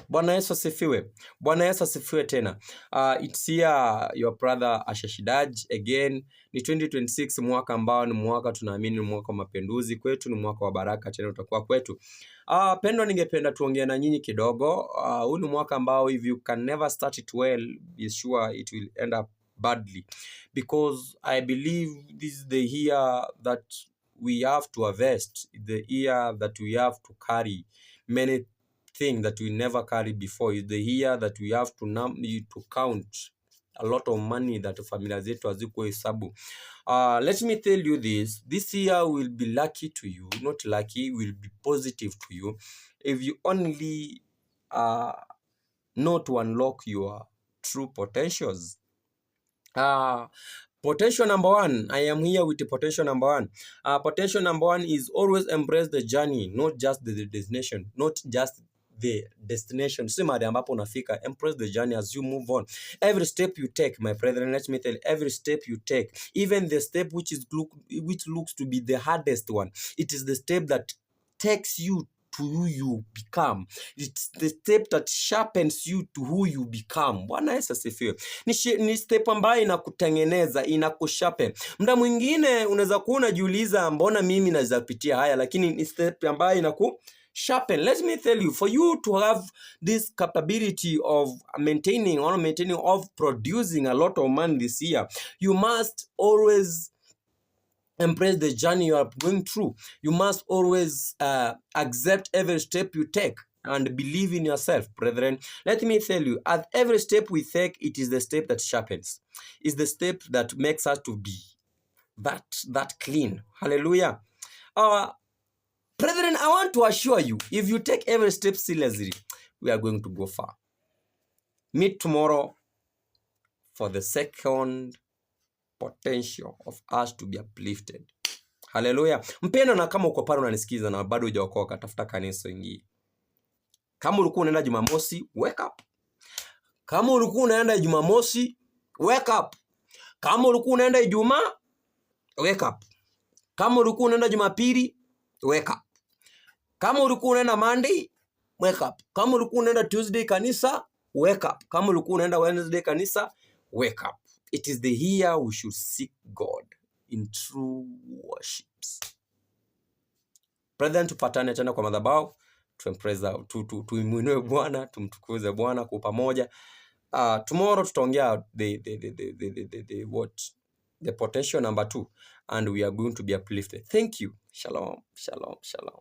Bwana Yesu asifiwe. Bwana Yesu asifiwe tena. It's here your brother Ashashidaj again. Ni 2026, mwaka ambao ni mwaka tunaamini ni mwaka wa mapinduzi kwetu, ni mwaka wa baraka tena utakuwa kwetu. Pendwa, ningependa tuongee na nyinyi kidogo. Huu ni mwaka ambao if you can never start it well, be sure it will end up badly, because I believe this is the year that we have to harvest, the year that we have to carry many thing that we never carried before. Is the year that we have to count a lot of money that familia zetu hazikuwa hesabu. Let me tell you this year will be lucky to you, not lucky, will be positive to you if you only know to unlock your true potentials. Potential number one, I am here with the potential number one. Potential number one is always embrace the journey, not just the destination, not just the destination. Si mahali ambapo unafika, embrace the journey as you move on. Every step you take, my brethren, let me tell you, every step you take, even the step which looks to be the hardest one, it is the step that takes you to who you become. It's the step that sharpens you to who you become. Bwana Yesu asifiwe. Ni step ambayo inakutengeneza, inakusharpen. Muda mwingine unaweza kuwa unajiuliza mbona mimi naweza pitia haya, lakini ni step ambayo sharpen. Let me tell you, for you to have this capability of maintaining of producing a lot of money this year, you must always embrace the journey you are going through. You must always accept every step you take and believe in yourself, brethren. Let me tell you, at every step we take, it is the step that sharpens. It's the step that makes us to be that clean. Hallelujah. Brethren, I want to assure you, if you take every step seriously, we are going to go far. Meet tomorrow for the second potential of us to be uplifted. Hallelujah. Mpendo, na kama uko pale unanisikiza na bado hujaokoka, tafuta kanisa ingie. Kama ulikuwa unaenda Jumamosi, wake up. Kama ulikuwa unaenda Jumamosi, wake up. Kama ulikuwa unaenda Ijumaa, wake up. Kama ulikuwa unaenda Jumapili, wake up. Kama ulikuwa unaenda Monday, wake up. Kama ulikuwa unaenda Tuesday kanisa, wake up. Kama ulikuwa unaenda Wednesday kanisa, wake up. It is the year we should seek God in true worships. Brethren, tupatane tena kwa madhabahu, tuimuinue Bwana, tumtukuze Bwana kwa pamoja. Tomorrow tutaongea the potential number 2, and we are going to be uplifted. Thank you. Shalom, shalom, shalom.